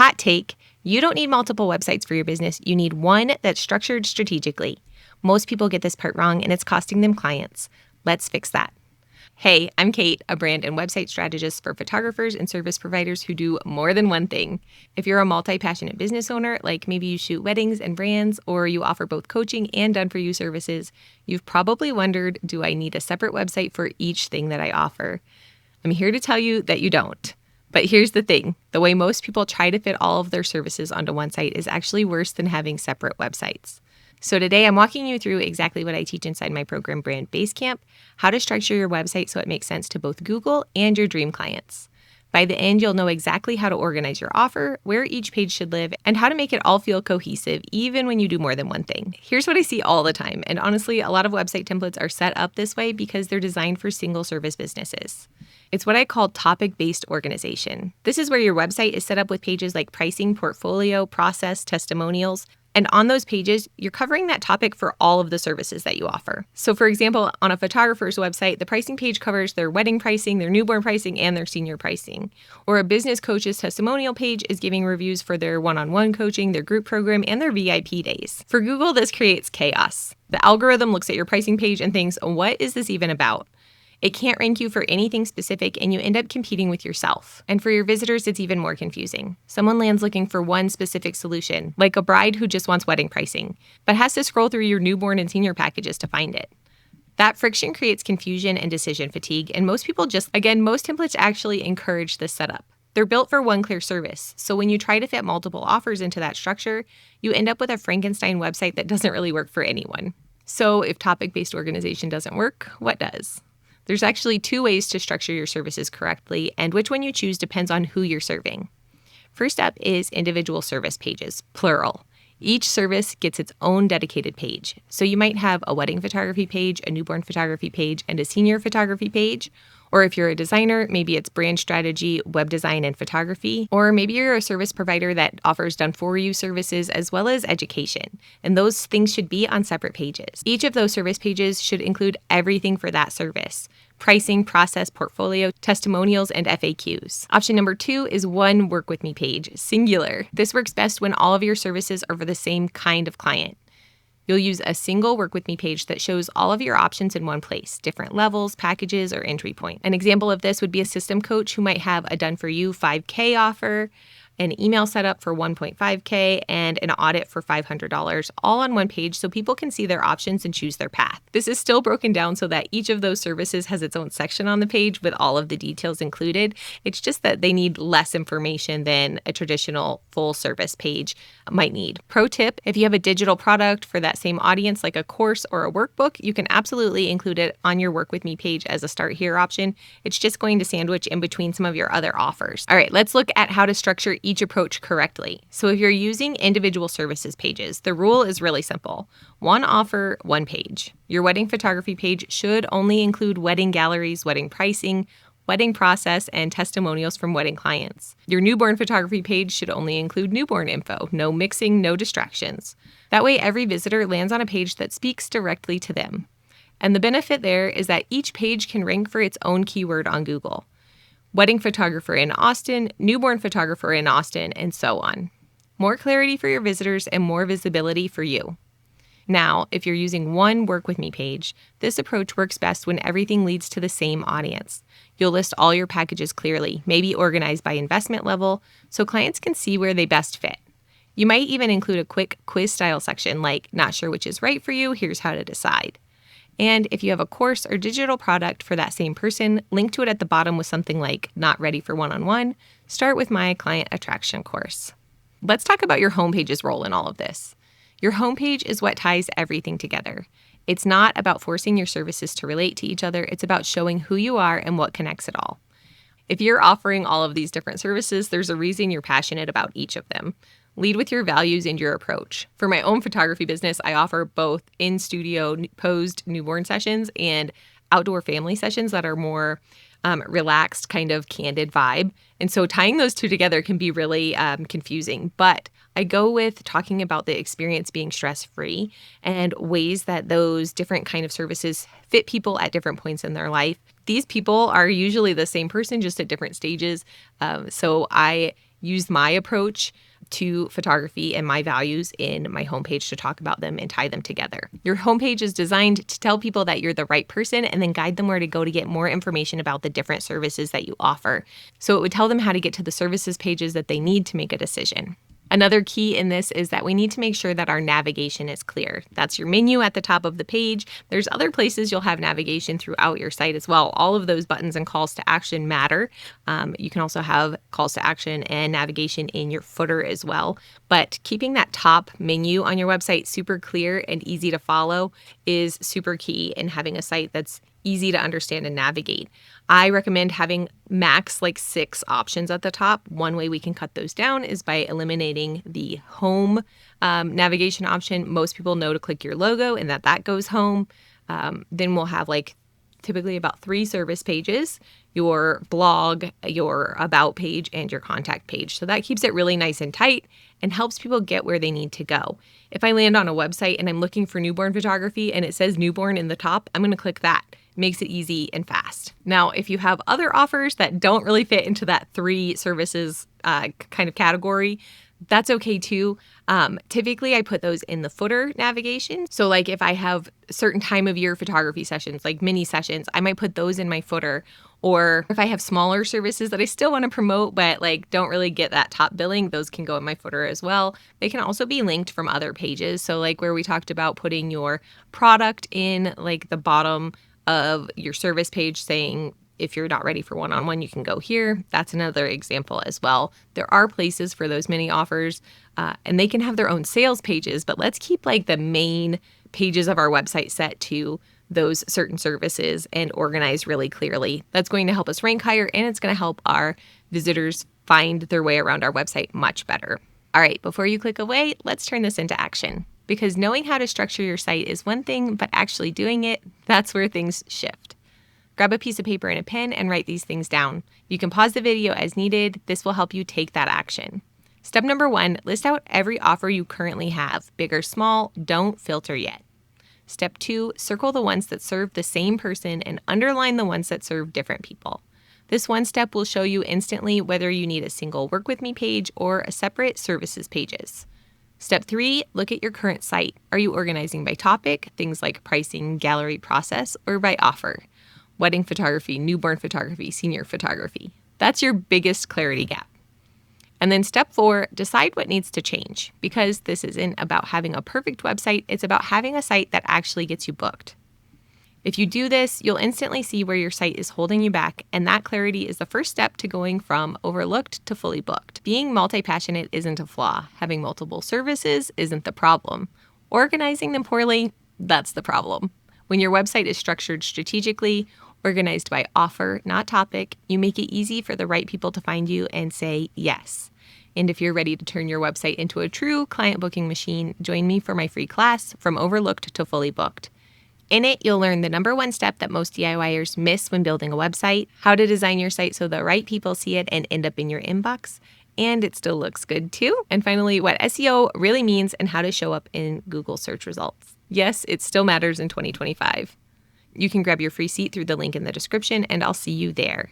Hot take, you don't need multiple websites for your business. You need one that's structured strategically. Most people get this part wrong, and it's costing them clients. Let's fix that. Hey, I'm Kate, a brand and website strategist for photographers and service providers who do more than one thing. If you're a multi-passionate business owner, like maybe you shoot weddings and brands, or you offer both coaching and done-for-you services, you've probably wondered, do I need a separate website for each thing that I offer? I'm here to tell you that you don't. But here's the thing. The way most people try to fit all of their services onto one site is actually worse than having separate websites. So today I'm walking you through exactly what I teach inside my program Brand Basecamp, how to structure your website so it makes sense to both Google and your dream clients. By the end, you'll know exactly how to organize your offer, where each page should live, and how to make it all feel cohesive, even when you do more than one thing. Here's what I see all the time, and honestly, a lot of website templates are set up this way because they're designed for single service businesses. It's what I call topic-based organization. This is where your website is set up with pages like pricing, portfolio, process, testimonials. And on those pages, you're covering that topic for all of the services that you offer. So for example, on a photographer's website, the pricing page covers their wedding pricing, their newborn pricing, and their senior pricing. Or a business coach's testimonial page is giving reviews for their one-on-one coaching, their group program, and their VIP days. For Google, this creates chaos. The algorithm looks at your pricing page and thinks, what is this even about? It can't rank you for anything specific, and you end up competing with yourself. And for your visitors, it's even more confusing. Someone lands looking for one specific solution, like a bride who just wants wedding pricing, but has to scroll through your newborn and senior packages to find it. That friction creates confusion and decision fatigue, and most templates actually encourage this setup. They're built for one clear service, so when you try to fit multiple offers into that structure, you end up with a Frankenstein website that doesn't really work for anyone. So if topic-based organization doesn't work, what does? There's actually two ways to structure your services correctly, and which one you choose depends on who you're serving. First up is individual service pages, plural. Each service gets its own dedicated page. So you might have a wedding photography page, a newborn photography page, and a senior photography page. Or if you're a designer, maybe it's brand strategy, web design, and photography. Or maybe you're a service provider that offers done-for-you services as well as education. And those things should be on separate pages. Each of those service pages should include everything for that service: pricing, process, portfolio, testimonials, and FAQs. Option number 2 is one Work With Me page, singular. This works best when all of your services are for the same kind of client. You'll use a single Work With Me page that shows all of your options in one place, different levels, packages, or entry point. An example of this would be a system coach who might have a done-for-you $5K offer, an email setup for $1.5K, and an audit for $500, all on one page so people can see their options and choose their path. This is still broken down so that each of those services has its own section on the page with all of the details included. It's just that they need less information than a traditional full service page might need. Pro tip, if you have a digital product for that same audience, like a course or a workbook, you can absolutely include it on your Work With Me page as a Start Here option. It's just going to sandwich in between some of your other offers. All right, let's look at how to structure each approach correctly. So if you're using individual services pages, the rule is really simple. One offer, one page. Your wedding photography page should only include wedding galleries, wedding pricing, wedding process, and testimonials from wedding clients. Your newborn photography page should only include newborn info, no mixing, no distractions. That way every visitor lands on a page that speaks directly to them. And the benefit there is that each page can rank for its own keyword on Google. Wedding photographer in Austin, newborn photographer in Austin, and so on. More clarity for your visitors and more visibility for you. Now, if you're using one Work With Me page, this approach works best when everything leads to the same audience. You'll list all your packages clearly, maybe organized by investment level, so clients can see where they best fit. You might even include a quick quiz-style section like, not sure which is right for you, here's how to decide. And if you have a course or digital product for that same person, link to it at the bottom with something like, not ready for one-on-one, start with my client attraction course. Let's talk about your homepage's role in all of this. Your homepage is what ties everything together. It's not about forcing your services to relate to each other. It's about showing who you are and what connects it all. If you're offering all of these different services, there's a reason you're passionate about each of them. Lead with your values and your approach. For my own photography business, I offer both in-studio posed newborn sessions and outdoor family sessions that are more relaxed, kind of candid vibe. And so tying those two together can be really confusing. But I go with talking about the experience being stress-free and ways that those different kind of services fit people at different points in their life. These people are usually the same person, just at different stages. So I use my approach to photography and my values in my homepage to talk about them and tie them together. Your homepage is designed to tell people that you're the right person and then guide them where to go to get more information about the different services that you offer. So it would tell them how to get to the services pages that they need to make a decision. Another key in this is that we need to make sure that our navigation is clear. That's your menu at the top of the page. There's other places you'll have navigation throughout your site as well. All of those buttons and calls to action matter. You can also have calls to action and navigation in your footer as well. But keeping that top menu on your website super clear and easy to follow is super key in having a site that's easy to understand and navigate. I recommend having max 6 options at the top. One way we can cut those down is by eliminating the home navigation option. Most people know to click your logo and that goes home. Then we'll have typically about 3 service pages, your blog, your about page, and your contact page. So that keeps it really nice and tight and helps people get where they need to go. If I land on a website and I'm looking for newborn photography and it says newborn in the top, I'm going to click that. It makes it easy and fast. Now, if you have other offers that don't really fit into that 3 services kind of category, that's okay too. Typically, I put those in the footer navigation. So if I have certain time of year photography sessions, like mini sessions, I might put those in my footer. Or if I have smaller services that I still want to promote, but don't really get that top billing, those can go in my footer as well. They can also be linked from other pages. So where we talked about putting your product in the bottom of your service page saying, if you're not ready for one-on-one, you can go here. That's another example as well. There are places for those mini offers and they can have their own sales pages, but let's keep the main pages of our website set to those certain services and organized really clearly. That's going to help us rank higher and it's going to help our visitors find their way around our website much better. All right, before you click away, let's turn this into action. Because knowing how to structure your site is one thing, but actually doing it, that's where things shift. Grab a piece of paper and a pen and write these things down. You can pause the video as needed. This will help you take that action. Step number 1, list out every offer you currently have, big or small, don't filter yet. Step 2, circle the ones that serve the same person and underline the ones that serve different people. This one step will show you instantly whether you need a single Work With Me page or a separate services pages. Step 3, look at your current site. Are you organizing by topic, things like pricing, gallery, process, or by offer? Wedding photography, newborn photography, senior photography. That's your biggest clarity gap. And then step 4, decide what needs to change, because this isn't about having a perfect website, it's about having a site that actually gets you booked. If you do this, you'll instantly see where your site is holding you back, and that clarity is the first step to going from overlooked to fully booked. Being multi-passionate isn't a flaw. Having multiple services isn't the problem. Organizing them poorly, that's the problem. When your website is structured strategically, organized by offer, not topic, you make it easy for the right people to find you and say yes. And if you're ready to turn your website into a true client booking machine, join me for my free class, From Overlooked to Fully Booked. In it, you'll learn the number 1 step that most DIYers miss when building a website, how to design your site so the right people see it and end up in your inbox, and it still looks good too. And finally, what SEO really means and how to show up in Google search results. Yes, it still matters in 2025. You can grab your free seat through the link in the description, and I'll see you there.